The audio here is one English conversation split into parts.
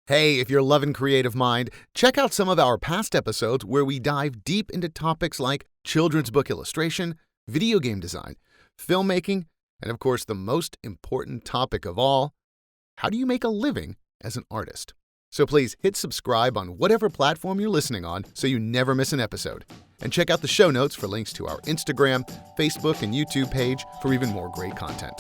Hey, if you're loving Creative Mind, check out some of our past episodes where we dive deep into topics like children's book illustration, video game design, filmmaking, and of course, the most important topic of all, how do you make a living as an artist? So please hit subscribe on whatever platform you're listening on so you never miss an episode. And check out the show notes for links to our Instagram, Facebook, and YouTube page for even more great content.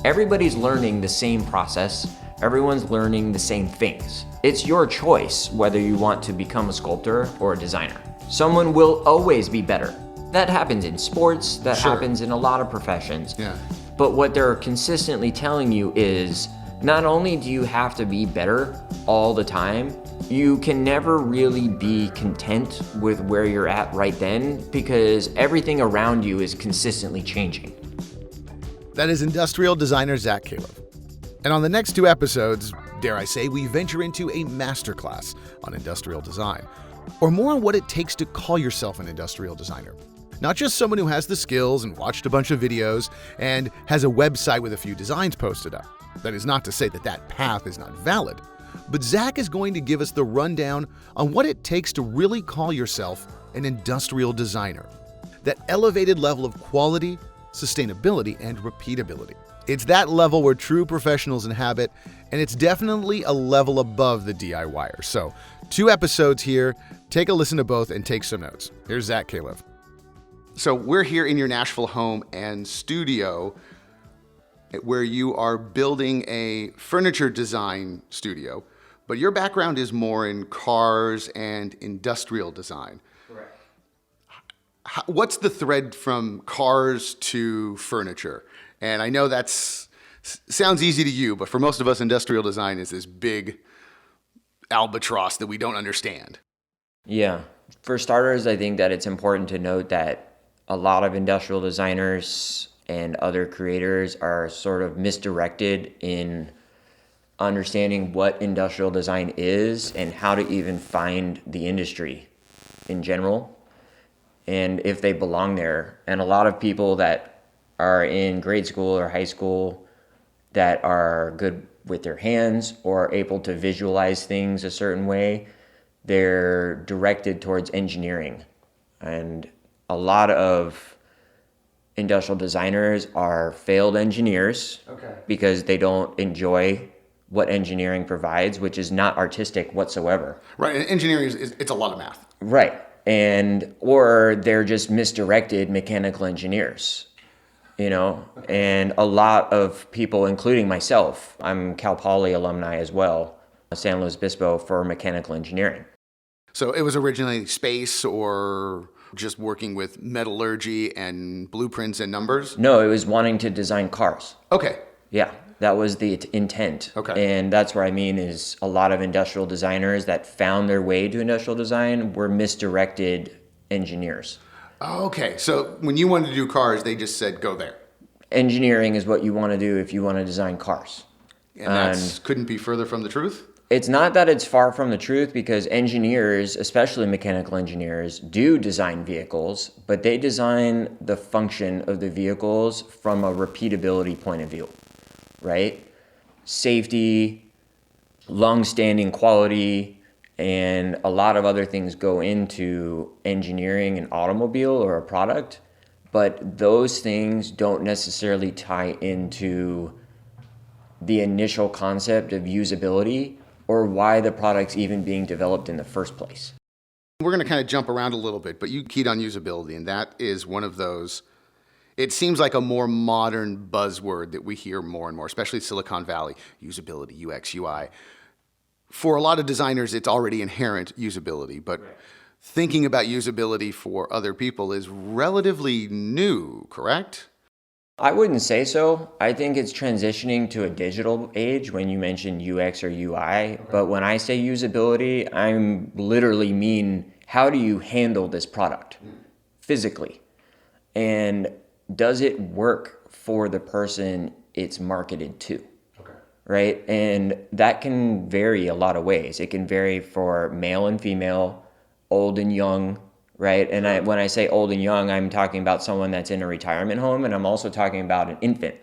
Everybody's learning the same process. Everyone's learning the same things. It's your choice whether you want to become a sculptor or a designer. Someone will always be better. That happens in sports, that happens in a lot of professions. Yeah. But what they're consistently telling you is not only do you have to be better all the time, you can never really be content with where you're at right then because everything around you is consistently changing. That is industrial designer Zach Calev. And on the next two episodes, dare I say, we venture into a masterclass on industrial design, or more on what it takes to call yourself an industrial designer. Not just someone who has the skills and watched a bunch of videos and has a website with a few designs posted up. That is not to say that that path is not valid, but Zach is going to give us the rundown on what it takes to really call yourself an industrial designer. That elevated level of quality, sustainability, and repeatability. It's that level where true professionals inhabit, and it's definitely a level above the DIYer. So, 2 episodes here. Take a listen to both and take some notes. Here's Zach Calev. So we're here in your Nashville home and studio where you are building a furniture design studio, but your background is more in cars and industrial design. Correct. What's the thread from cars to furniture? And I know sounds easy to you, but for most of us, industrial design is this big albatross that we don't understand. Yeah. For starters, I think that it's important to note that a lot of industrial designers and other creators are sort of misdirected in understanding what industrial design is and how to even find the industry in general and if they belong there. And a lot of people that are in grade school or high school that are good with their hands or able to visualize things a certain way, they're directed towards engineering. And a lot of industrial designers are failed engineers because they don't enjoy what engineering provides, which is not artistic whatsoever. Right, and engineering it's a lot of math. Right, or they're just misdirected mechanical engineers. And a lot of people, including myself, I'm Cal Poly alumni as well, San Luis Obispo for mechanical engineering. So it was originally space or just working with metallurgy and blueprints and numbers? No, it was wanting to design cars. Okay. Yeah, that was the intent. Okay. And that's what I mean is a lot of industrial designers that found their way to industrial design were misdirected engineers. Okay, so when you wanted to do cars, they just said, go there. Engineering is what you want to do if you want to design cars. And that couldn't be further from the truth? It's not that it's far from the truth because engineers, especially mechanical engineers, do design vehicles, but they design the function of the vehicles from a repeatability point of view, right? Safety, long-standing quality, and a lot of other things go into engineering an automobile or a product, but those things don't necessarily tie into the initial concept of usability or why the product's even being developed in the first place. We're going to kind of jump around a little bit, but you keyed on usability, and that is one of those, it seems like a more modern buzzword that we hear more and more, especially Silicon Valley, usability, UX, UI. For a lot of designers, it's already inherent usability, but thinking about usability for other people is relatively new, correct? I wouldn't say so. I think it's transitioning to a digital age when you mention UX or UI, but when I say usability, I'm literally mean how do you handle this product physically? And does it work for the person it's marketed to? Right? And that can vary a lot of ways. It can vary for male and female, old and young, right? And when I say old and young, I'm talking about someone that's in a retirement home, and I'm also talking about an infant,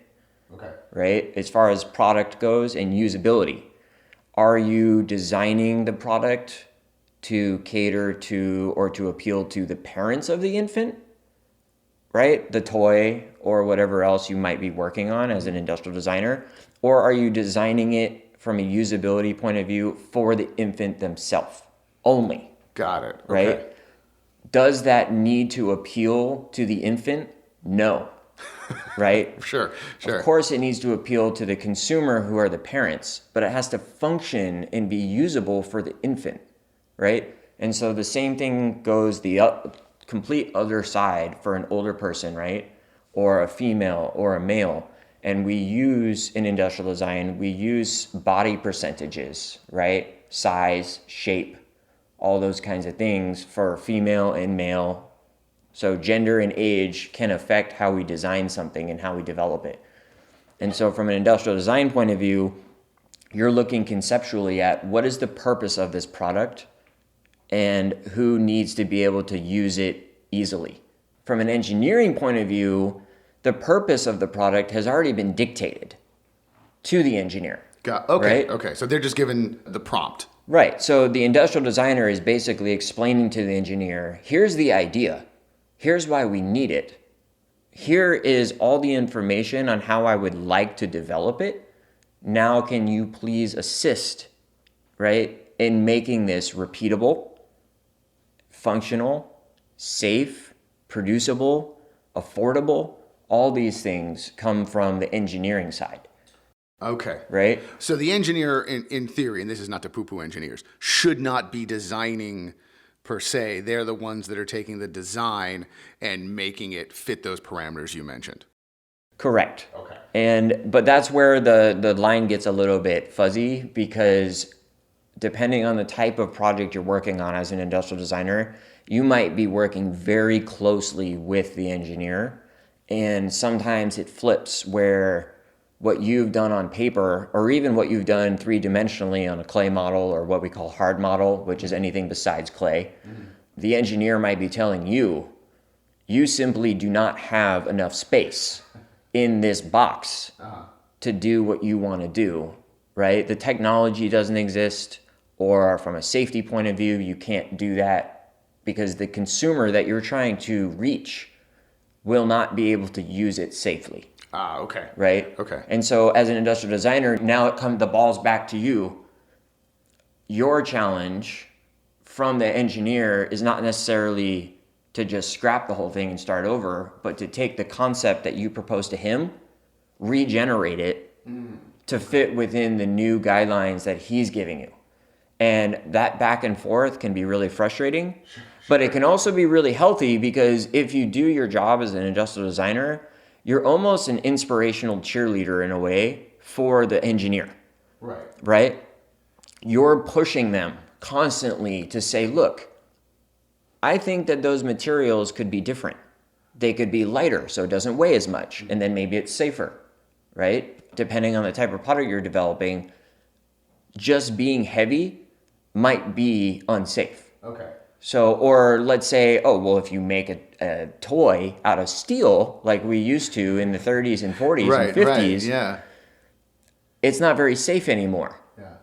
right? As far as product goes and usability. Are you designing the product to cater to or to appeal to the parents of the infant, right? The toy or whatever else you might be working on as an industrial designer? Or are you designing it from a usability point of view for the infant themselves only? Got it. Okay. Right? Does that need to appeal to the infant? No. Right? Sure. Of course it needs to appeal to the consumer who are the parents, but it has to function and be usable for the infant, right? And so the same thing goes the complete other side for an older person, right? Or a female or a male. And we use, in industrial design, we use body percentages, right? Size, shape, all those kinds of things for female and male. So gender and age can affect how we design something and how we develop it. And so from an industrial design point of view, you're looking conceptually at what is the purpose of this product and who needs to be able to use it easily. From an engineering point of view, the purpose of the product has already been dictated to the engineer. Okay, right? okay. So they're just given the prompt. Right. So the industrial designer is basically explaining to the engineer, here's the idea. Here's why we need it. Here is all the information on how I would like to develop it. Now can you please assist, right, in making this repeatable, functional, safe, producible, affordable? All these things come from the engineering side. Okay. Right? So the engineer, in theory, and this is not to poo-poo engineers, should not be designing per se. They're the ones that are taking the design and making it fit those parameters you mentioned. Correct. Okay. But that's where the line gets a little bit fuzzy, because depending on the type of project you're working on as an industrial designer, you might be working very closely with the engineer. And sometimes it flips where what you've done on paper, or even what you've done three-dimensionally on a clay model, or what we call hard model, which is anything besides clay, the engineer might be telling you, you simply do not have enough space in this box to do what you want to do, right? The technology doesn't exist, or from a safety point of view, you can't do that because the consumer that you're trying to reach will not be able to use it safely. Okay. Right? Okay. And so as an industrial designer, now the ball's back to you. Your challenge from the engineer is not necessarily to just scrap the whole thing and start over, but to take the concept that you propose to him, regenerate it to fit within the new guidelines that he's giving you. And that back and forth can be really frustrating, but it can also be really healthy, because if you do your job as an industrial designer, you're almost an inspirational cheerleader in a way for the engineer. Right? You're pushing them constantly to say, look, I think that those materials could be different. They could be lighter, so it doesn't weigh as much, and then maybe it's safer, right? Depending on the type of product you're developing, just being heavy might be unsafe. Okay. So, or let's say, oh, well, if you make a toy out of steel, like we used to in the 30s and 40s and 50s, yeah. It's not very safe anymore. Yeah.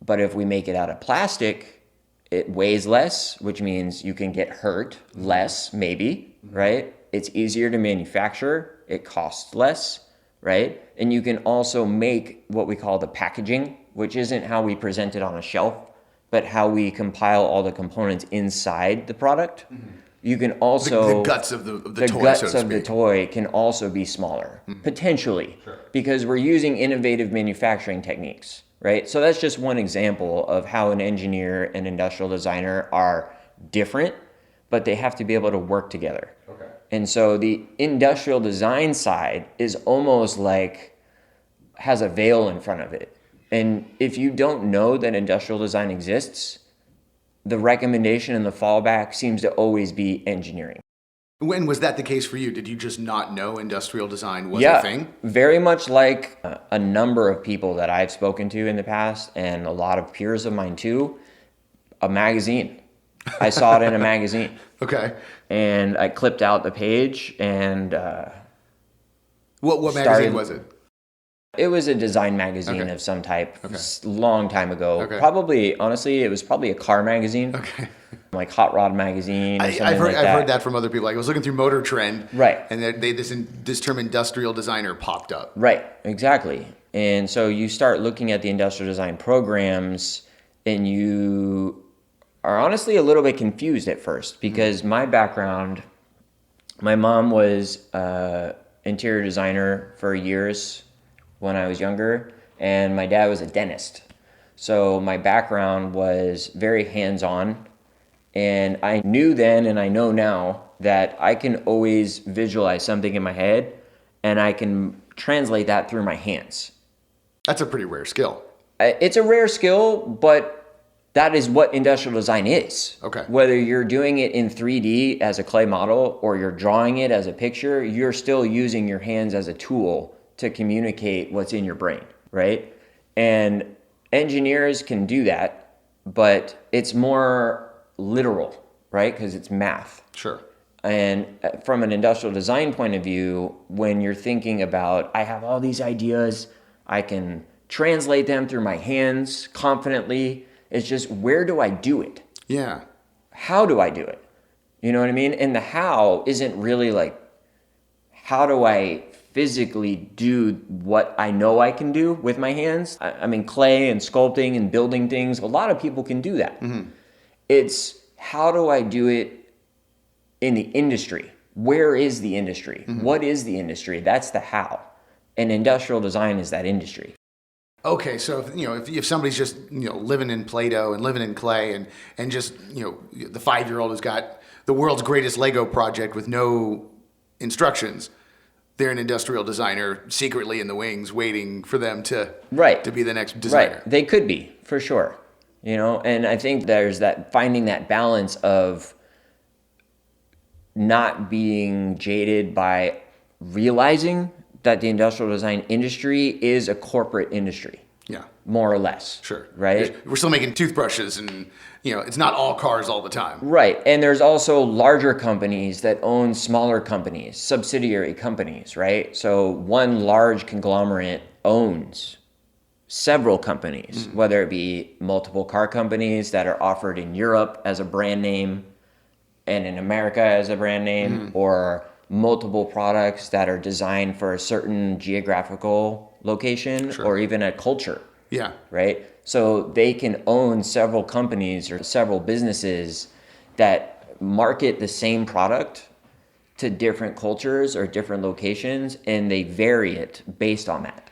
But if we make it out of plastic, it weighs less, which means you can get hurt less, maybe, right? It's easier to manufacture. It costs less, right? And you can also make what we call the packaging, which isn't how we present it on a shelf, but how we compile all the components inside the product. You can also... The guts of the toy, the guts of the toy can also be smaller, potentially, because we're using innovative manufacturing techniques, right? So that's just one example of how an engineer and industrial designer are different, but they have to be able to work together. Okay. And so the industrial design side is almost like has a veil in front of it. And if you don't know that industrial design exists, the recommendation and the fallback seems to always be engineering. When was that the case for you? Did you just not know industrial design was a thing? Very much like a number of people that I've spoken to in the past, and a lot of peers of mine too, a magazine. I saw it in a magazine. Okay. And I clipped out the page and What magazine was it? It was a design magazine Okay. of some type, Okay. long time ago. Okay. Probably, honestly, it was probably a car magazine. Okay. Like Hot Rod magazine or something I've like that. I've heard that from other people. Like I was looking through Motor Trend, Right. and this term industrial designer popped up. Right, exactly. And so you start looking at the industrial design programs and you are honestly a little bit confused at first because my background, my mom was interior designer for years when I was younger, and my dad was a dentist. So my background was very hands-on, and I knew then and I know now that I can always visualize something in my head and I can translate that through my hands. That's a pretty rare skill. It's a rare skill, but that is what industrial design is. Okay. Whether you're doing it in 3D as a clay model or you're drawing it as a picture, you're still using your hands as a tool to communicate what's in your brain, right? And engineers can do that, but it's more literal, right? Because it's math. Sure. And from an industrial design point of view, when you're thinking about, I have all these ideas, I can translate them through my hands confidently. It's just, where do I do it? Yeah. How do I do it? You know what I mean? And the how isn't really like, how do I physically do what I know I can do with my hands? I mean, clay and sculpting and building things, a lot of people can do that. Mm-hmm. It's, how do I do it in the industry? Where is the industry? Mm-hmm. What is the industry? That's the how. And industrial design is that industry. Okay, so if somebody's just living in Play-Doh and living in clay and just the 5-year-old has got the world's greatest Lego project with no instructions, they're an industrial designer secretly in the wings waiting for them to be the next designer. Right, they could be for sure. And I think there's that finding that balance of not being jaded by realizing that the industrial design industry is a corporate industry. Yeah. More or less. Sure. Right? We're still making toothbrushes and, it's not all cars all the time. Right. And there's also larger companies that own smaller companies, subsidiary companies, right? So one large conglomerate owns several companies, whether it be multiple car companies that are offered in Europe as a brand name and in America as a brand name, or multiple products that are designed for a certain geographical location or even a culture. Yeah. Right? So they can own several companies or several businesses that market the same product to different cultures or different locations, and they vary it based on that.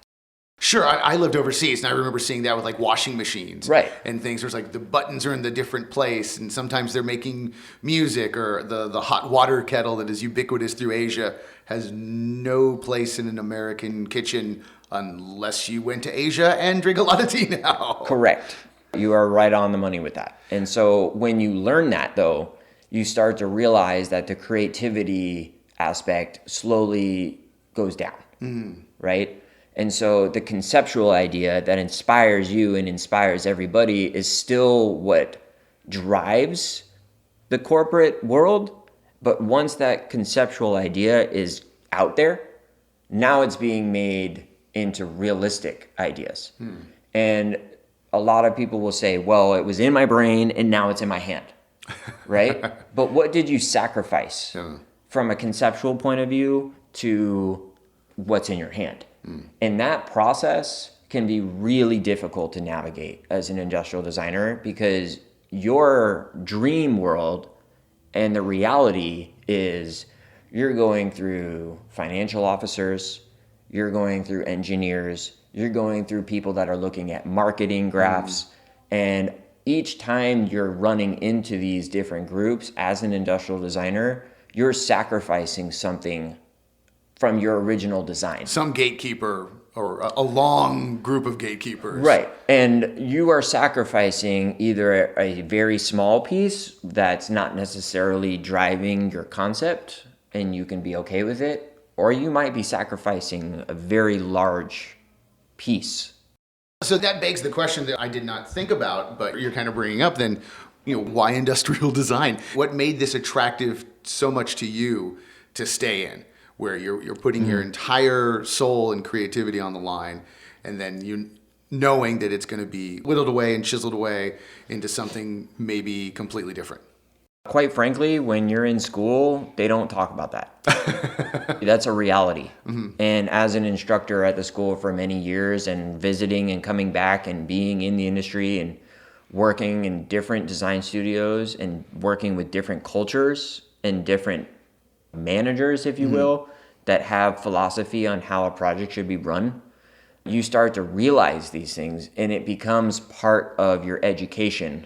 Sure, I lived overseas, and I remember seeing that with like washing machines, right, and things. There's like the buttons are in the different place, and sometimes they're making music, or the hot water kettle that is ubiquitous through Asia has no place in an American kitchen unless you went to Asia and drink a lot of tea now. Correct. You are right on the money with that. And so when you learn that, though, you start to realize that the creativity aspect slowly goes down, right? And so the conceptual idea that inspires you and inspires everybody is still what drives the corporate world. But once that conceptual idea is out there, now it's being made into realistic ideas. And a lot of people will say, well, it was in my brain and now it's in my hand, right? But what did you sacrifice from a conceptual point of view to what's in your hand? And that process can be really difficult to navigate as an industrial designer, because your dream world and the reality is you're going through financial officers, you're going through engineers, you're going through people that are looking at marketing graphs. And each time you're running into these different groups as an industrial designer, you're sacrificing something from your original design. Some gatekeeper or a long group of gatekeepers. Right. And you are sacrificing either a very small piece that's not necessarily driving your concept and you can be okay with it, or you might be sacrificing a very large piece. So that begs the question that I did not think about, but you're kind of bringing up then, why industrial design? What made this attractive so much to you to stay in? where you're putting your entire soul and creativity on the line, and then you knowing that it's going to be whittled away and chiseled away into something maybe completely different. Quite frankly, when you're in school, they don't talk about that. That's a reality. And as an instructor at the school for many years and visiting and coming back and being in the industry and working in different design studios and working with different cultures and different managers, if you will, that have philosophy on how a project should be run, you start to realize these things, and it becomes part of your education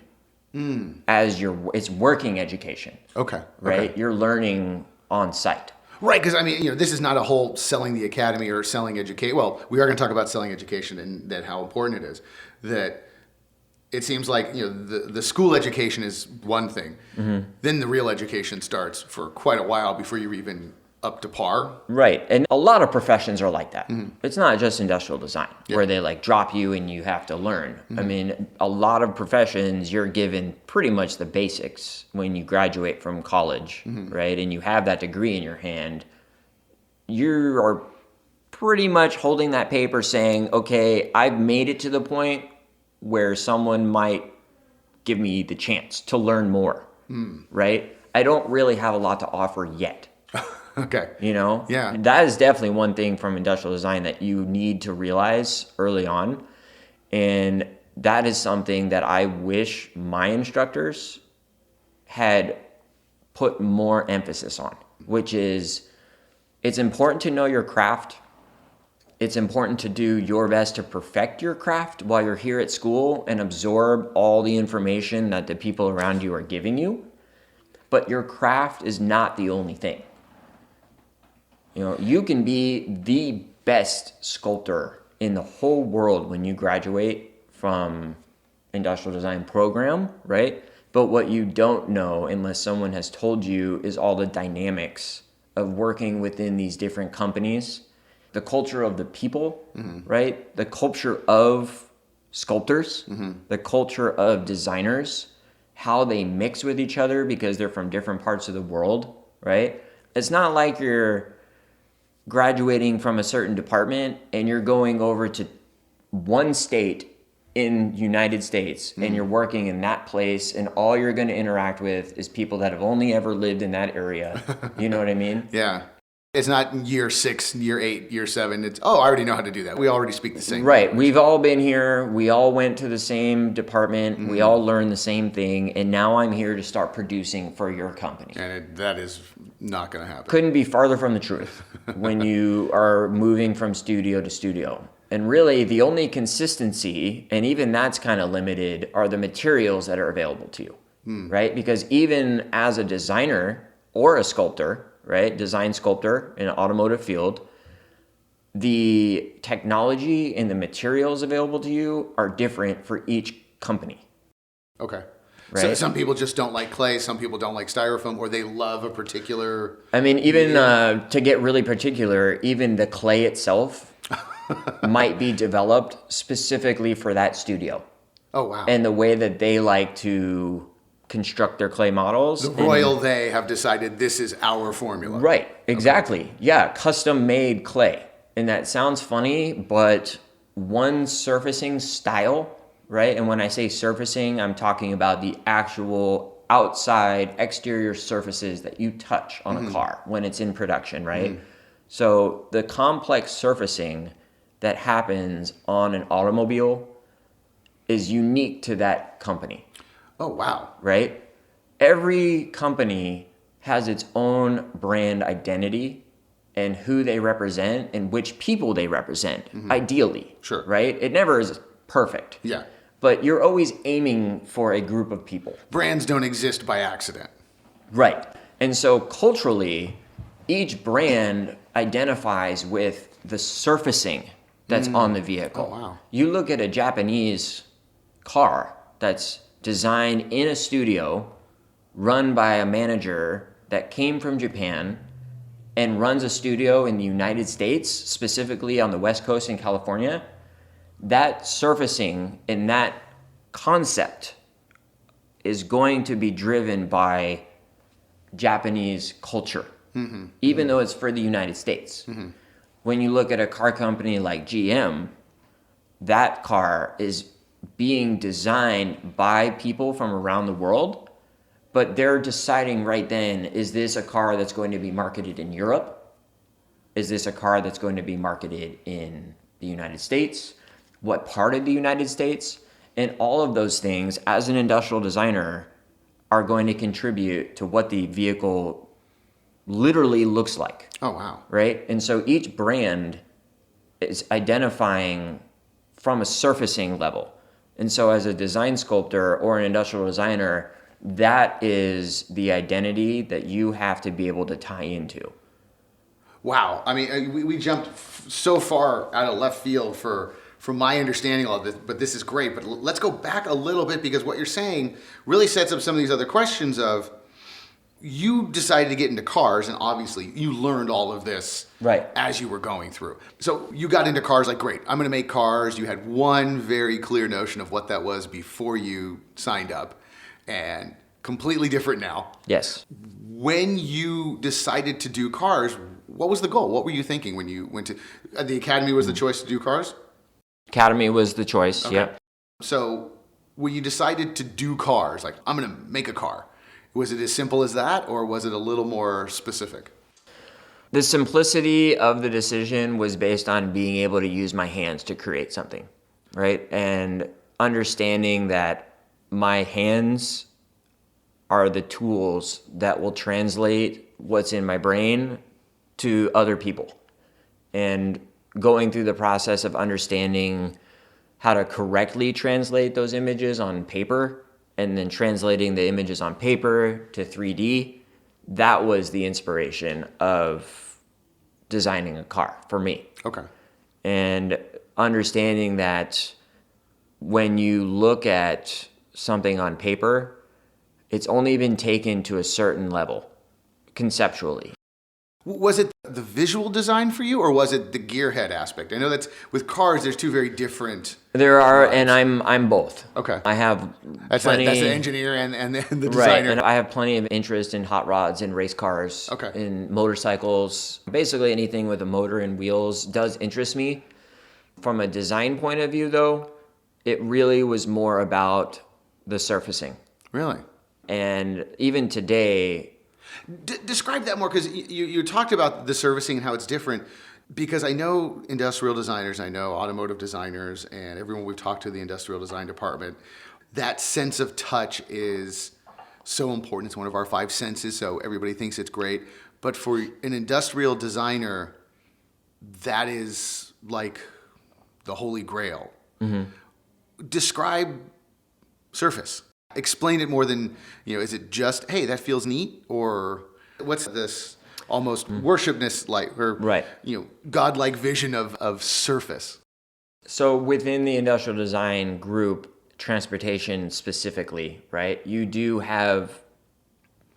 as it's working education. Okay. Right? You're learning on site. Right, because I mean, this is not a whole selling the academy or selling educate. Well, we are going to talk about selling education and that how important it is. That it seems like the school education is one thing, then the real education starts for quite a while before you're even up to par. Right, and a lot of professions are like that. It's not just industrial design where they like drop you and you have to learn. I mean, a lot of professions you're given pretty much the basics when you graduate from college, right? And you have that degree in your hand. You are pretty much holding that paper saying, okay, I've made it to the point where someone might give me the chance to learn more, right? I don't really have a lot to offer yet. Okay. Yeah. That is definitely one thing from industrial design that you need to realize early on. And that is something that I wish my instructors had put more emphasis on, which is it's important to know your craft. It's important to do your best to perfect your craft while you're here at school and absorb all the information that the people around you are giving you. But your craft is not the only thing. You can be the best sculptor in the whole world when you graduate from industrial design program, right? But what you don't know, unless someone has told you, is all the dynamics of working within these different companies, the culture of the people, right? The culture of sculptors, the culture of designers, how they mix with each other because they're from different parts of the world, right? It's not like you're graduating from a certain department and you're going over to one state in United States and you're working in that place and all you're going to interact with is people that have only ever lived in that area. You know what I mean? Yeah. It's not year 6, year 8, year 7. It's, I already know how to do that. We already speak the same Right. language. We've all been here. We all went to the same department. We all learned the same thing. And now I'm here to start producing for your company. And that is not going to happen. Couldn't be farther from the truth when you are moving from studio to studio. And really, the only consistency, and even that's kind of limited, are the materials that are available to you, right? Because even as a designer or a sculptor, right, design sculptor in an automotive field, the technology and the materials available to you are different for each company. Okay. Right? So some people just don't like clay, some people don't like styrofoam, or they love a particular... I mean, even to get really particular, even the clay itself might be developed specifically for that studio. Oh, wow. And the way that they like to construct their clay models. The royal they have decided this is our formula. Right, exactly. Okay. Yeah, custom made clay. And that sounds funny, but one surfacing style, right? And when I say surfacing, I'm talking about the actual outside exterior surfaces that you touch on a car when it's in production, right? So the complex surfacing that happens on an automobile is unique to that company. Oh, wow. Right? Every company has its own brand identity and who they represent and which people they represent, ideally. Sure. Right? It never is perfect. Yeah. But you're always aiming for a group of people. Brands don't exist by accident. Right. And so culturally, each brand identifies with the surfacing that's on the vehicle. Oh, wow. You look at a Japanese car that's designed in a studio, run by a manager that came from Japan and runs a studio in the United States, specifically on the West Coast in California. That surfacing and that concept is going to be driven by Japanese culture. even though it's for the United States. When you look at a car company like GM, that car is being designed by people from around the world, but they're deciding right then, is this a car that's going to be marketed in Europe? Is this a car that's going to be marketed in the United States? What part of the United States? And all of those things, as an industrial designer, are going to contribute to what the vehicle literally looks like. Oh, wow. Right? And so each brand is identifying from a surfacing level. And so as a design sculptor or an industrial designer, that is the identity that you have to be able to tie into. Wow. I mean, we jumped so far out of left field from my understanding of this, but this is great. But let's go back a little bit, because what you're saying really sets up some of these other questions of, you decided to get into cars, and obviously you learned all of this right as you were going through. So you got into cars like, great, I'm going to make cars. You had one very clear notion of what that was before you signed up, and completely different now. Yes. When you decided to do cars, what was the goal? What were you thinking when you went to the academy? Was the choice to do cars? Academy was the choice. Okay. Yep. So when you decided to do cars, like, I'm going to make a car, was it as simple as that, or was it a little more specific? The simplicity of the decision was based on being able to use my hands to create something, right? And understanding that my hands are the tools that will translate what's in my brain to other people. And going through the process of understanding how to correctly translate those images on paper, and then translating the images on paper to 3D, that was the inspiration of designing a car for me. Okay. And understanding that when you look at something on paper, it's only been taken to a certain level conceptually. Was it the visual design for you, or was it the gearhead aspect? I know that's, with cars, there's two very different. There are, vibes. And I'm both. Okay. I have that's plenty. That's the engineer and the designer. Right, and I have plenty of interest in hot rods and race cars. Okay. In motorcycles. Basically anything with a motor and wheels does interest me. From a design point of view, though, it really was more about the surfacing. Really? And even today. Describe that more, because you talked about the servicing and how it's different, because I know industrial designers, I know automotive designers, and everyone we've talked to in the industrial design department, that sense of touch is so important. It's one of our 5 senses, so everybody thinks it's great. But for an industrial designer, that is like the holy grail. Mm-hmm. Describe surface. Explain it more than, is it just, hey, that feels neat? Or what's this almost worshipness like, or, right. godlike vision of surface? So within the industrial design group, transportation specifically, right, you do have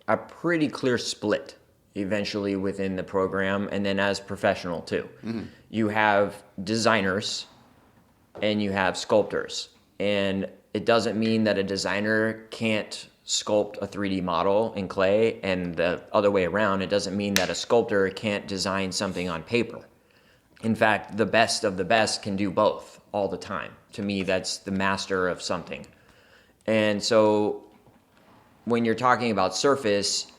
a pretty clear split eventually within the program, and then as professional too. Mm-hmm. You have designers and you have sculptors. And it doesn't mean that a designer can't sculpt a 3D model in clay, and the other way around. It doesn't mean that a sculptor can't design something on paper. In fact, the best of the best can do both all the time. To me, that's the master of something. And so when you're talking about surface,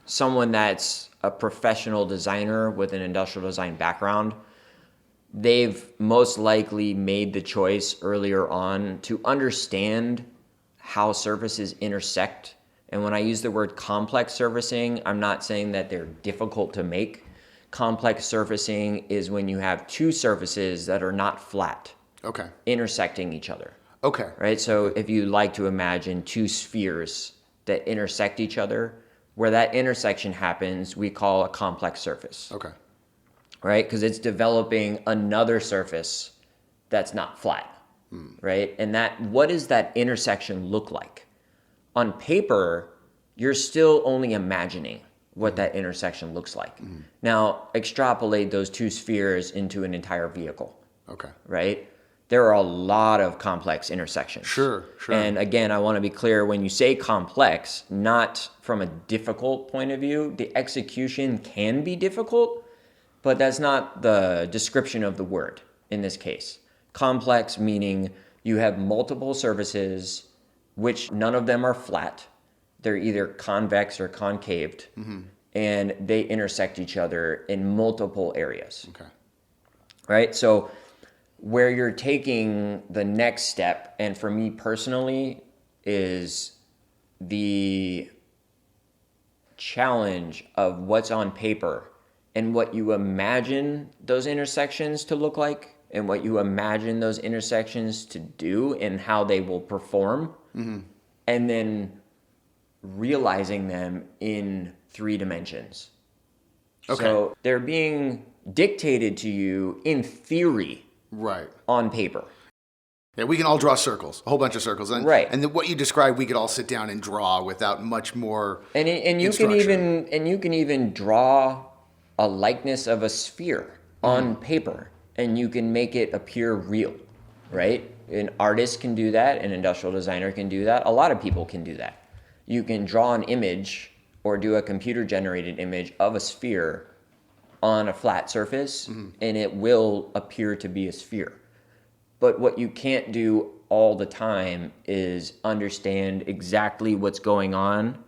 someone that's a professional designer with an industrial design background, they've most likely made the choice earlier on to understand how surfaces intersect. And when I use the word complex surfacing, I'm not saying that they're difficult to make. Complex surfacing is when you have two surfaces that are not flat, okay, intersecting each other. Okay. Right? So if you like to imagine two spheres that intersect each other, where that intersection happens, we call a complex surface. Okay. Right? Because it's developing another surface that's not flat, right? And what does that intersection look like? On paper, you're still only imagining what that intersection looks like. Now, extrapolate those two spheres into an entire vehicle. Okay. Right? there are a lot of complex intersections. Sure. And again, I want to be clear, when you say complex, not from a difficult point of view. The execution can be difficult, but that's not the description of the word in this case. Complex meaning you have multiple surfaces, which none of them are flat. They're either convex or concaved, and they intersect each other in multiple areas. Okay. Right? So where you're taking the next step, and for me personally, is the challenge of what's on paper and what you imagine those intersections to look like and what you imagine those intersections to do and how they will perform, and then realizing them in 3 dimensions. Okay. So they're being dictated to you in theory, Right. on paper. Yeah, we can all draw circles, a whole bunch of circles. And, Right. And what you described, we could all sit down and draw without much more And you can even draw a likeness of a sphere on paper, and you can make it appear real, right? An artist can do that, an industrial designer can do that, a lot of people can do that. You can draw an image or do a computer generated image of a sphere on a flat surface, and it will appear to be a sphere. But what you can't do all the time is understand exactly what's going on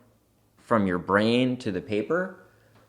from your brain to the paper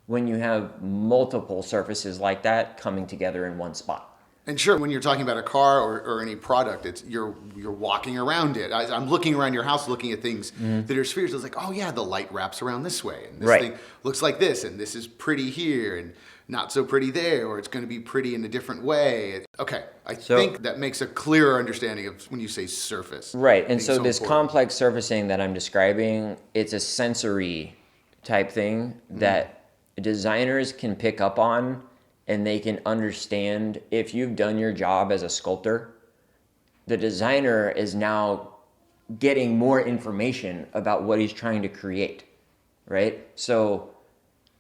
when you have multiple surfaces like that coming together in one spot. And sure, when you're talking about a car or any product, it's you're walking around it. I'm looking around your house, looking at things that are spheres. It's like, oh yeah, the light wraps around this way, and this thing looks like this, and this is pretty here, and not so pretty there, or it's going to be pretty in a different way. Okay, I think that makes a clearer understanding of when you say surface. Right, and so this complex surfacing that I'm describing, it's a sensory type thing that designers can pick up on, and they can understand. If you've done your job as a sculptor, the designer is now getting more information about what he's trying to create, right? So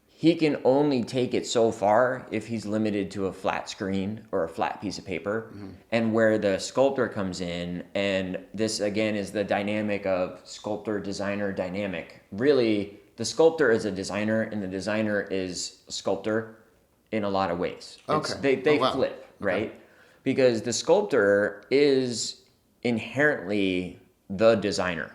he can only take it so far if he's limited to a flat screen or a flat piece of paper. And where the sculptor comes in, and this again is the dynamic of sculptor designer dynamic. Really, the sculptor is a designer and the designer is a sculptor in a lot of ways. They flip, right? Because the sculptor is inherently the designer,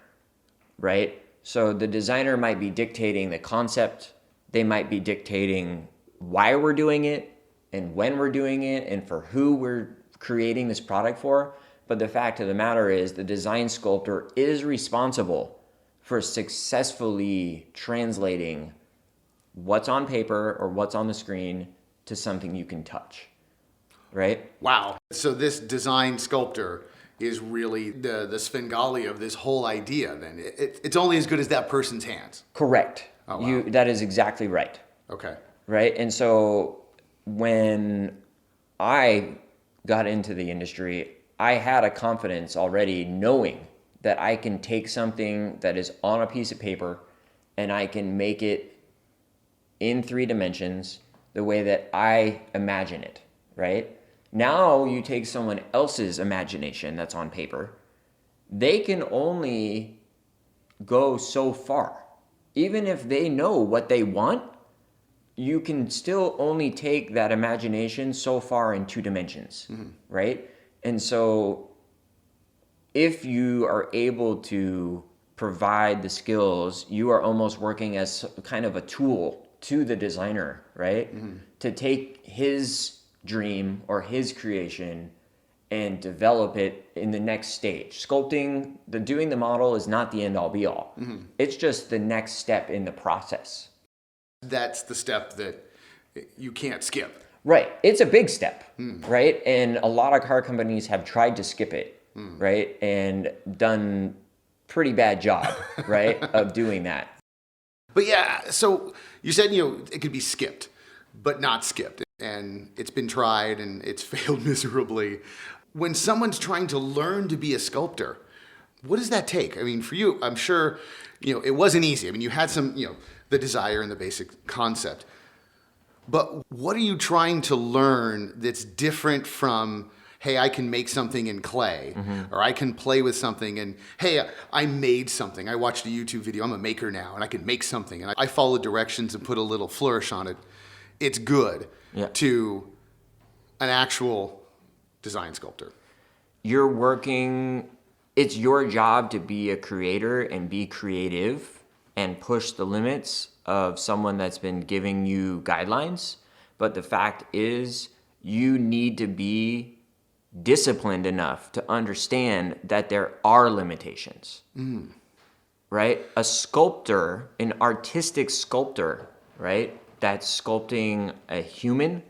right? So the designer might be dictating the concept. They might be dictating why we're doing it and when we're doing it and for who we're creating this product for. But the fact of the matter is the design sculptor is responsible for successfully translating what's on paper or what's on the screen to something you can touch, right? Wow. So this design sculptor is really the Svengali of this whole idea then. It's only as good as that person's hands. Correct. Oh, wow. That is exactly right. Okay. Right? And so when I got into the industry, I had a confidence already knowing that I can take something that is on a piece of paper and I can make it in 3 dimensions the way that I imagine it, right? Now you take someone else's imagination that's on paper, they can only go so far. Even if they know what they want, you can still only take that imagination so far in 2 dimensions, right? And so if you are able to provide the skills, you are almost working as kind of a tool to the designer, right? To take his dream or his creation and develop it in the next stage. Sculpting, doing the model is not the end all be all. It's just the next step in the process. That's the step that you can't skip. Right. It's a big step, right? And a lot of car companies have tried to skip it, right? And done pretty bad job, right, of doing that. But yeah, so you said, it could be skipped, but not skipped. And it's been tried and it's failed miserably. When someone's trying to learn to be a sculptor, what does that take? I mean, for you, I'm sure, it wasn't easy. I mean, you had some, the desire and the basic concept. But what are you trying to learn that's different from hey, I can make something in clay, or I can play with something, and hey, I made something. I watched a YouTube video. I'm a maker now, and I can make something, and I follow directions and put a little flourish on it. It's good to an actual design sculptor. You're working, it's your job to be a creator and be creative and push the limits of someone that's been giving you guidelines. But the fact is, you need to be disciplined enough to understand that there are limitations, right? A sculptor, an artistic sculptor, right, that's sculpting a human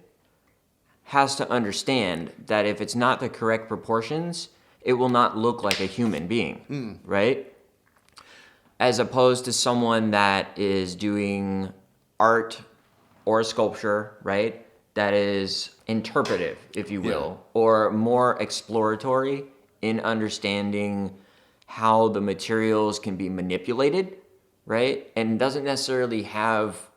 has to understand that if it's not the correct proportions, it will not look like a human being, right? As opposed to someone that is doing art or sculpture, right, that is interpretive, if you will, or more exploratory in understanding how the materials can be manipulated, right, and doesn't necessarily have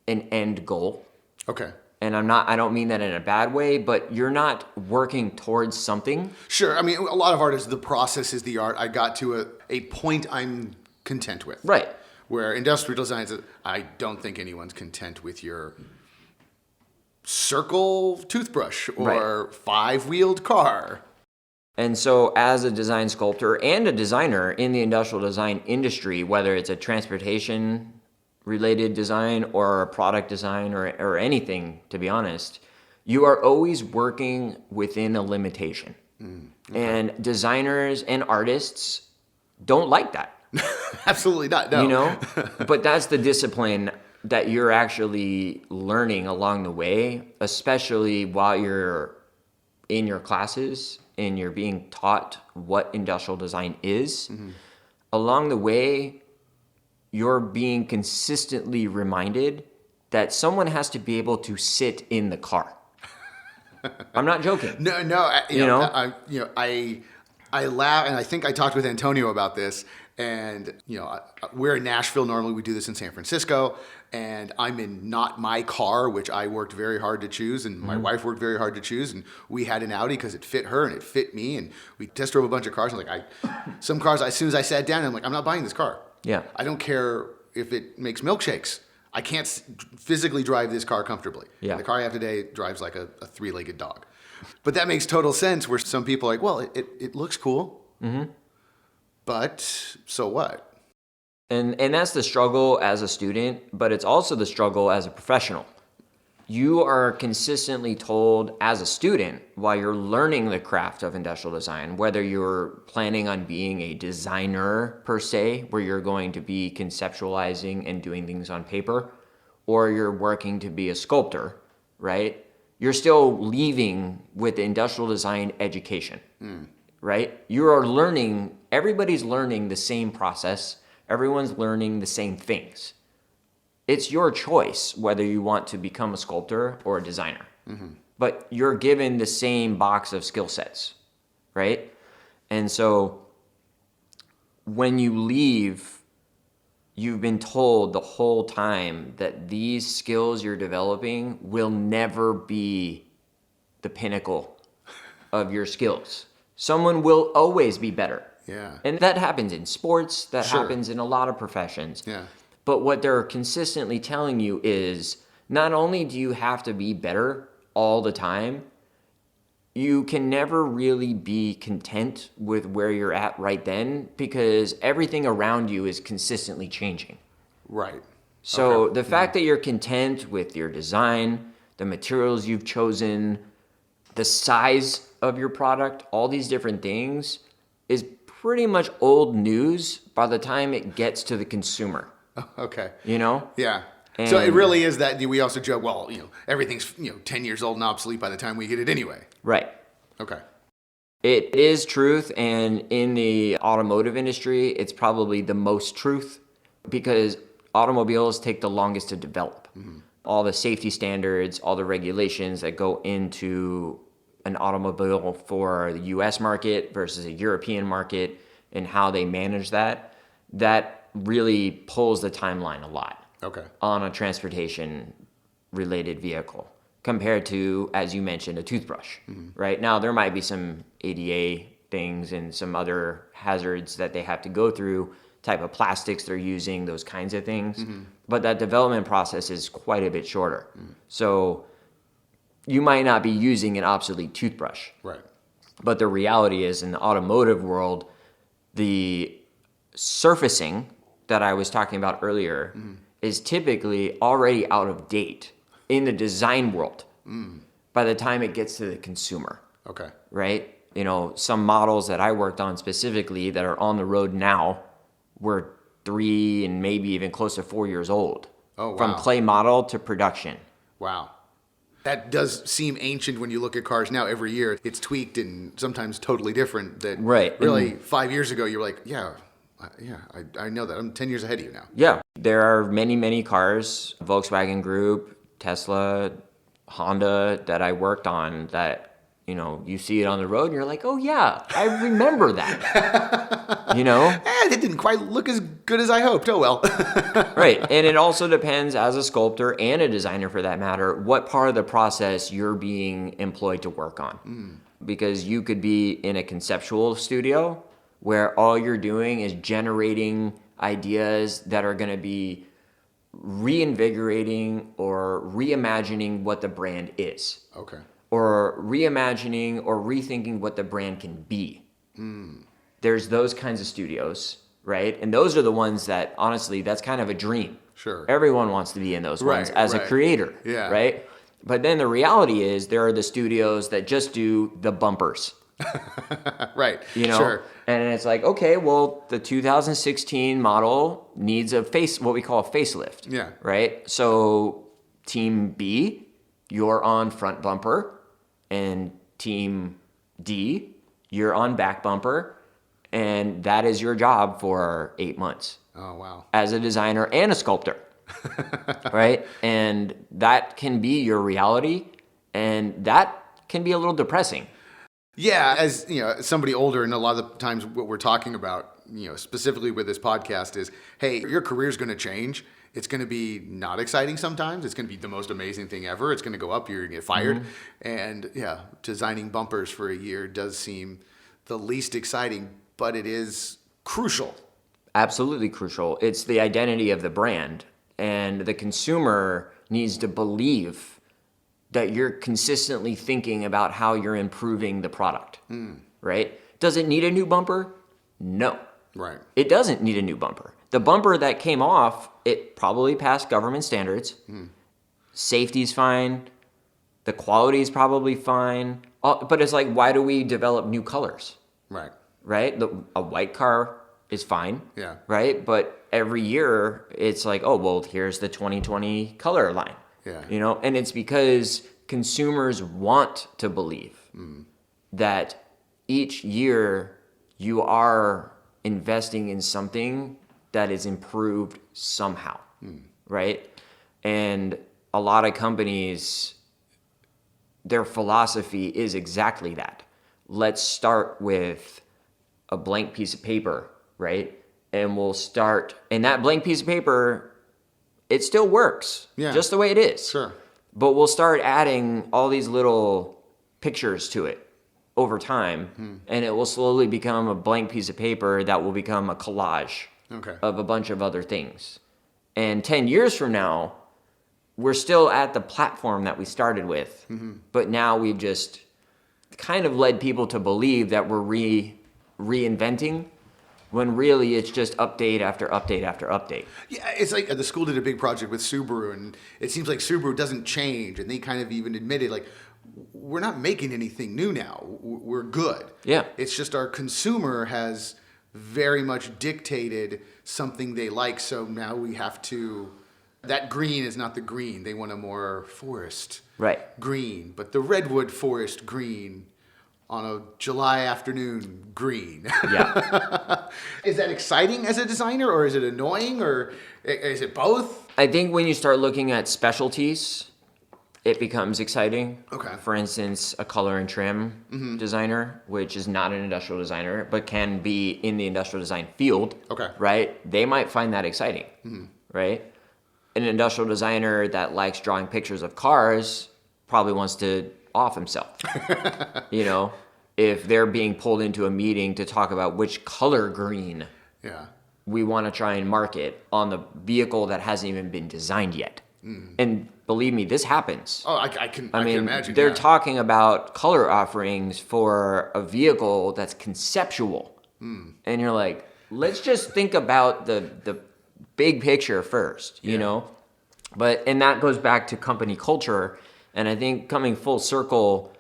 an end goal. Okay. And I don't mean that in a bad way, but you're not working towards something. Sure. I mean, a lot of art is the process is the art. I got to a point I'm content with. Right. Where industrial design is, I don't think anyone's content with your circle toothbrush or five-wheeled car. And so as a design sculptor and a designer in the industrial design industry, whether it's a transportation related design or a product design or anything, to be honest, you are always working within a limitation. And designers and artists don't like that. Absolutely not, no. You know, but that's the discipline that you're actually learning along the way, especially while you're in your classes and you're being taught what industrial design is. Along the way, you're being consistently reminded that someone has to be able to sit in the car. I'm not joking. No, I laugh, and I think I talked with Antonio about this. And we're in Nashville. Normally, we do this in San Francisco, and I'm in not my car, which I worked very hard to choose, and my wife worked very hard to choose. And we had an Audi because it fit her and it fit me. And we test drove a bunch of cars. And some cars, as soon as I sat down, I'm like, I'm not buying this car. Yeah. I don't care if it makes milkshakes. I can't physically drive this car comfortably. Yeah. And the car I have today drives like a three-legged dog. But that makes total sense where some people are like, well, it looks cool. But so what? And that's the struggle as a student, but it's also the struggle as a professional. You are consistently told as a student while you're learning the craft of industrial design, whether you're planning on being a designer per se, where you're going to be conceptualizing and doing things on paper, or you're working to be a sculptor, right? You're still leaving with the industrial design education, right? You are learning, everybody's learning the same process. Everyone's learning the same things. It's your choice whether you want to become a sculptor or a designer. But you're given the same box of skill sets, right? And so when you leave, you've been told the whole time that these skills you're developing will never be the pinnacle of your skills. Someone will always be better. Yeah. And that happens in sports, that Sure. happens in a lot of professions. Yeah. But what they're consistently telling you is not only do you have to be better all the time, you can never really be content with where you're at right then because everything around you is consistently changing. Right. So the fact that you're content with your design, the materials you've chosen, the size of your product, all these different things is pretty much old news by the time it gets to the consumer. Okay. You know? Yeah. So it really is that we also joke, well, everything's 10 years old and obsolete by the time we get it anyway. Right. Okay. It is truth, and in the automotive industry, it's probably the most truth because automobiles take the longest to develop. All the safety standards, all the regulations that go into an automobile for the US market versus a European market and how they manage that really pulls the timeline a lot. Okay. On a transportation related vehicle compared to, as you mentioned, a toothbrush, right? Now, there might be some ADA things and some other hazards that they have to go through, type of plastics they're using, those kinds of things. But that development process is quite a bit shorter. So you might not be using an obsolete toothbrush. Right. But the reality is, in the automotive world, the surfacing that I was talking about earlier is typically already out of date in the design world by the time it gets to the consumer. Okay. Right? You know, some models that I worked on specifically that are on the road now were 3 and maybe even close to 4 years old. Oh, wow. From clay model to production. Wow. That does seem ancient when you look at cars now. Every year it's tweaked and sometimes totally different. That Right. Really, 5 years ago, you were like, I know that. I'm 10 years ahead of you now. Yeah. There are many, many cars, Volkswagen Group, Tesla, Honda, that I worked on that, you know, you see it on the road and you're like, oh yeah, I remember that. You know? It didn't quite look as good as I hoped. Oh well. Right. And it also depends, as a sculptor and a designer for that matter, what part of the process you're being employed to work on. Because you could be in a conceptual studio where all you're doing is generating ideas that are going to be reinvigorating or reimagining what the brand is. Okay. Or reimagining or rethinking what the brand can be. There's those kinds of studios, right? And those are the ones that, honestly, that's kind of a dream. Sure. Everyone wants to be in those ones as a creator, right? But then the reality is there are the studios that just do the bumpers. Right. You know? Sure. And it's like, okay, well, the 2016 model needs what we call a facelift. Yeah. Right? So team B, you're on front bumper, and team D, you're on back bumper, and that is your job for 8 months. Oh, wow. As a designer and a sculptor. Right? And that can be your reality, and that can be a little depressing. Yeah, as you know, somebody older, and a lot of the times what we're talking about, you know, specifically with this podcast is, hey, your career's going to change. It's going to be not exciting sometimes. It's going to be the most amazing thing ever. It's going to go up. You're going to get fired. And yeah, designing bumpers for a year does seem the least exciting, but it is crucial. Absolutely crucial. It's the identity of the brand, and the consumer needs to believe that you're consistently thinking about how you're improving the product, right? Does it need a new bumper? No. Right. It doesn't need a new bumper. The bumper that came off, it probably passed government standards. Safety's fine. The quality's probably fine. But it's like, why do we develop new colors? Right. Right? A white car is fine. Yeah. Right? But every year, it's like, oh, well, here's the 2020 color line. Yeah. You know, and it's because consumers want to believe that each year you are investing in something that is improved somehow, right? And a lot of companies, their philosophy is exactly that. Let's start with a blank piece of paper, right? And we'll start, and that blank piece of paper, it still works, just the way it is. Sure. But we'll start adding all these little pictures to it over time, and it will slowly become a blank piece of paper that will become a collage of a bunch of other things. And 10 years from now, we're still at the platform that we started with, but now we've just kind of led people to believe that we're reinventing, when really it's just update after update after update. Yeah, it's like the school did a big project with Subaru, and it seems like Subaru doesn't change, and they kind of even admitted, like, we're not making anything new now. We're good. Yeah. It's just our consumer has very much dictated something they like, so now we have to... That green is not the green. They want a more forest green, but the redwood forest green on a July afternoon green. Yeah. Is that exciting as a designer, or is it annoying, or is it both? I think when you start looking at specialties, it becomes exciting. Okay. For instance, a color and trim designer, which is not an industrial designer, but can be in the industrial design field. Okay. Right? They might find that exciting. Right? An industrial designer that likes drawing pictures of cars probably wants to off himself. You know, if they're being pulled into a meeting to talk about which color green we want to try and market on the vehicle that hasn't even been designed yet. And believe me, this happens. Oh, I can imagine. They're talking about color offerings for a vehicle that's conceptual. And you're like, let's just think about the big picture first, you know? And that goes back to company culture. And I think coming full circle,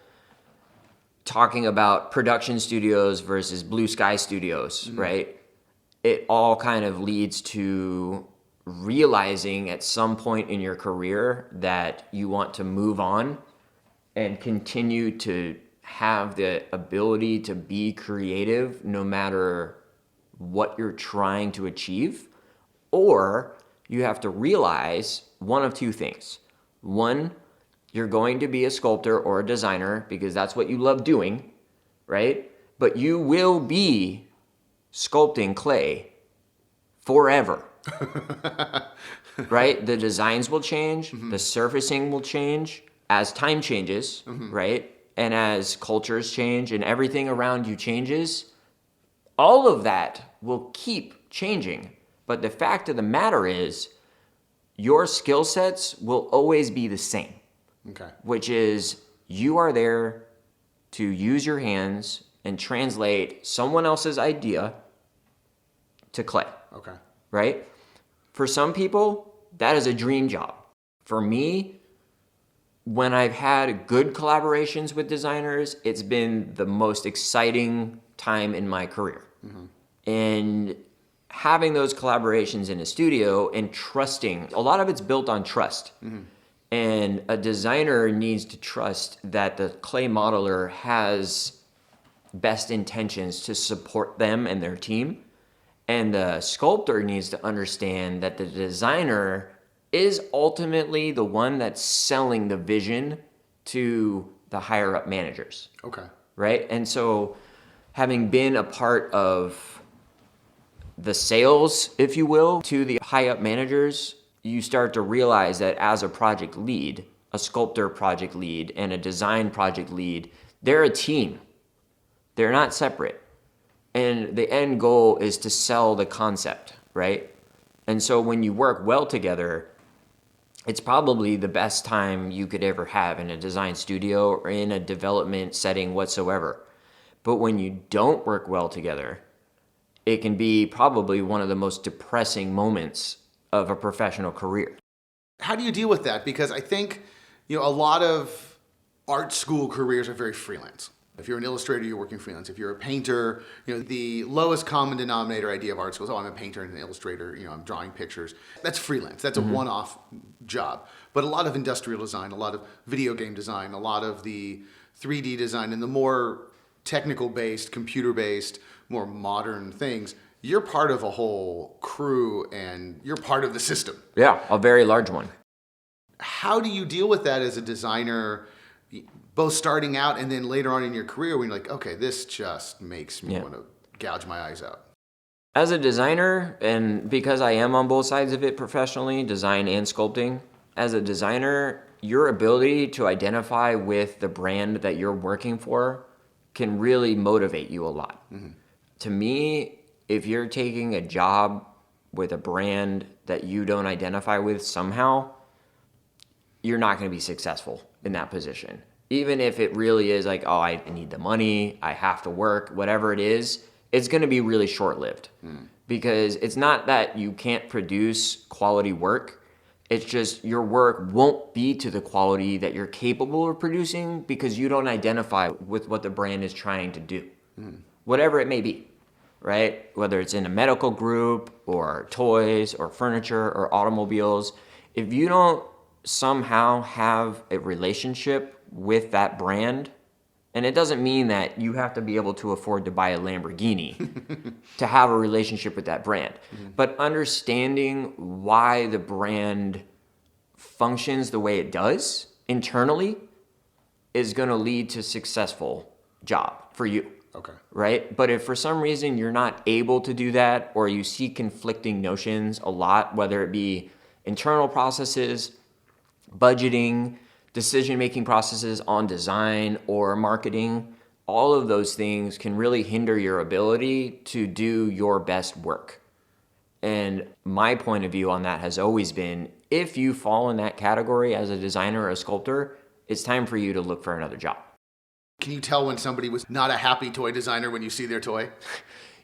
talking about production studios versus blue sky studios, right? It all kind of leads to realizing at some point in your career that you want to move on and continue to have the ability to be creative no matter what you're trying to achieve, or you have to realize one of two things. One, you're going to be a sculptor or a designer because that's what you love doing, right? But you will be sculpting clay forever. Right? The designs will change, the surfacing will change as time changes, right? And as cultures change and everything around you changes, all of that will keep changing. But the fact of the matter is, your skill sets will always be the same. Okay. Which is, you are there to use your hands and translate someone else's idea to clay. Okay. Right? For some people, that is a dream job. For me, when I've had good collaborations with designers, it's been the most exciting time in my career. And having those collaborations in a studio and trusting, a lot of it's built on trust. And a designer needs to trust that the clay modeler has best intentions to support them and their team. And the sculptor needs to understand that the designer is ultimately the one that's selling the vision to the higher up managers. Okay. Right? And so having been a part of the sales, if you will, to the high up managers, you start to realize that as a project lead, a sculptor project lead and a design project lead, they're a team. They're not separate. And the end goal is to sell the concept, right? And so when you work well together, it's probably the best time you could ever have in a design studio or in a development setting whatsoever. But when you don't work well together, it can be probably one of the most depressing moments of a professional career. How do you deal with that? Because I think, a lot of art school careers are very freelance. If you're an illustrator, you're working freelance. If you're a painter, the lowest common denominator idea of art school is, I'm a painter and an illustrator, I'm drawing pictures. That's freelance. That's a one-off job. But a lot of industrial design, a lot of video game design, a lot of the 3D design, and the more technical-based, computer-based, more modern things, you're part of a whole crew and you're part of the system. Yeah, a very large one. How do you deal with that as a designer, both starting out and then later on in your career when you're like, okay, this just makes me want to gouge my eyes out? As a designer, and because I am on both sides of it professionally, design and sculpting, as a designer, your ability to identify with the brand that you're working for can really motivate you a lot. To me, if you're taking a job with a brand that you don't identify with somehow, you're not going to be successful in that position. Even if it really is like, oh, I need the money, I have to work, whatever it is, it's going to be really short-lived. Because it's not that you can't produce quality work. It's just your work won't be to the quality that you're capable of producing because you don't identify with what the brand is trying to do. Whatever it may be, right? Whether it's in a medical group or toys or furniture or automobiles, if you don't somehow have a relationship with that brand, and it doesn't mean that you have to be able to afford to buy a Lamborghini to have a relationship with that brand, but understanding why the brand functions the way it does internally is going to lead to a successful job for you. Okay. Right? But if for some reason you're not able to do that, or you see conflicting notions a lot, whether it be internal processes, budgeting, decision-making processes on design or marketing, all of those things can really hinder your ability to do your best work. And my point of view on that has always been, if you fall in that category as a designer or a sculptor, it's time for you to look for another job. Can you tell when somebody was not a happy toy designer when you see their toy?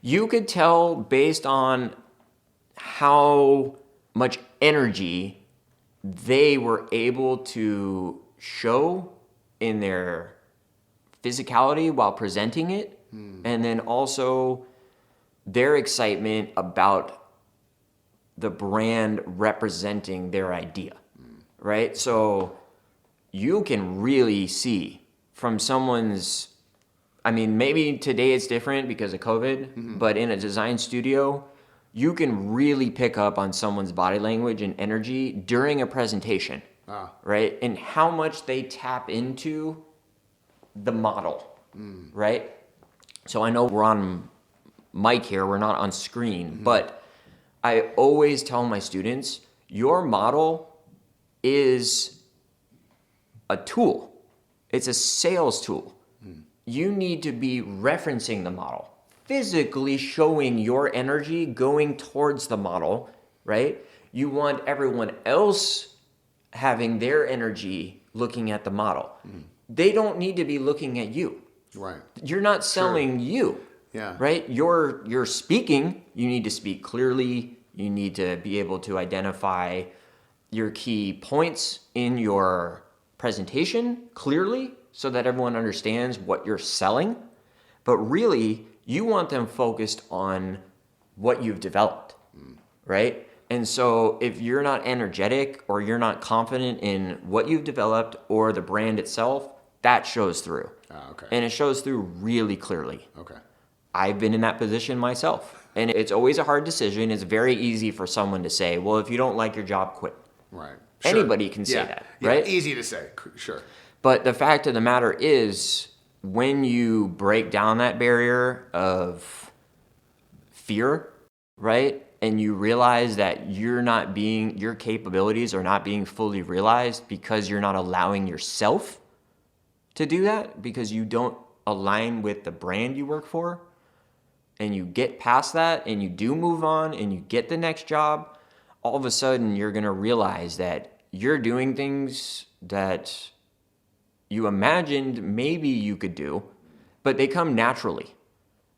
You could tell based on how much energy they were able to show in their physicality while presenting it, and then also their excitement about the brand representing their idea, right? So you can really see from someone's, I mean, maybe today it's different because of COVID, but in a design studio, you can really pick up on someone's body language and energy during a presentation, right? And how much they tap into the model, right? So I know we're on mic here, we're not on screen, but I always tell my students, your model is a tool. It's a sales tool. You need to be referencing the model, physically showing your energy going towards the model, right? You want everyone else having their energy looking at the model. They don't need to be looking at you. Right. You're not selling you. Yeah. Right? You're speaking. You need to speak clearly. You need to be able to identify your key points in your presentation clearly so that everyone understands what you're selling. But really, you want them focused on what you've developed, right? And so if you're not energetic or you're not confident in what you've developed or the brand itself, that shows through. Okay. And it shows through really clearly. Okay. I've been in that position myself. And it's always a hard decision. It's very easy for someone to say, well, if you don't like your job, quit. Right. Anybody can say that, right? Yeah, easy to say, sure. But the fact of the matter is, when you break down that barrier of fear, right? And you realize that your capabilities are not being fully realized because you're not allowing yourself to do that, because you don't align with the brand you work for, and you get past that and you do move on and you get the next job, all of a sudden you're going to realize that you're doing things that you imagined maybe you could do, but they come naturally,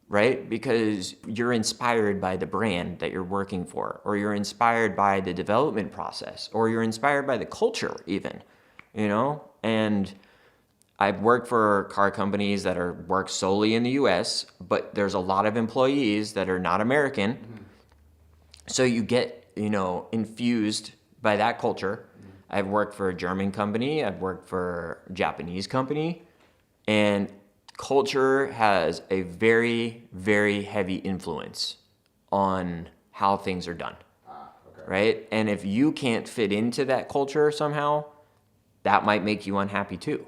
right? Because you're inspired by the brand that you're working for, or you're inspired by the development process, or you're inspired by the culture even, And I've worked for car companies that work solely in the US, but there's a lot of employees that are not American. So you get, infused by that culture. I've worked for a German company, I've worked for a Japanese company, and culture has a very, very heavy influence on how things are done, right? And if you can't fit into that culture somehow, that might make you unhappy too.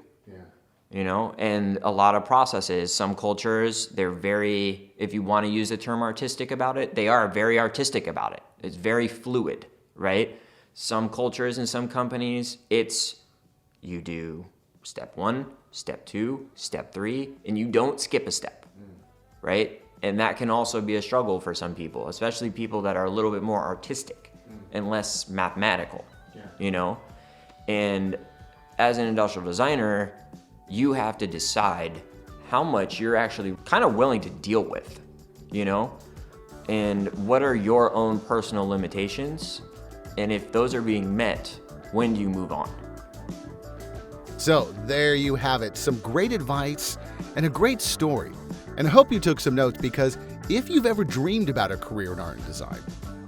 And a lot of processes, some cultures, they're very, if you want to use the term artistic about it, they are very artistic about it. It's very fluid, right? Some cultures and some companies, it's you do step 1, step 2, step 3, and you don't skip a step, right? And that can also be a struggle for some people, especially people that are a little bit more artistic and less mathematical, And as an industrial designer, you have to decide how much you're actually kind of willing to deal with, and what are your own personal limitations, and if those are being met, when do you move on? So there you have it, some great advice and a great story. And I hope you took some notes, because if you've ever dreamed about a career in art and design,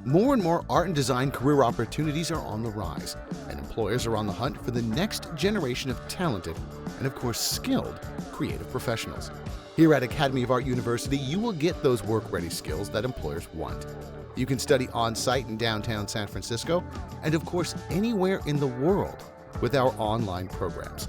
more and more art and design career opportunities are on the rise, and employers are on the hunt for the next generation of talented and, of course, skilled creative professionals. Here at Academy of Art University, you will get those work-ready skills that employers want. You can study on-site in downtown San Francisco and, of course, anywhere in the world with our online programs.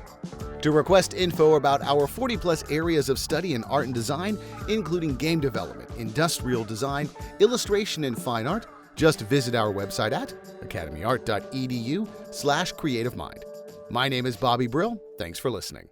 To request info about our 40-plus areas of study in art and design, including game development, industrial design, illustration, and fine art, just visit our website at academyart.edu/creativemind. My name is Bobby Brill. Thanks for listening.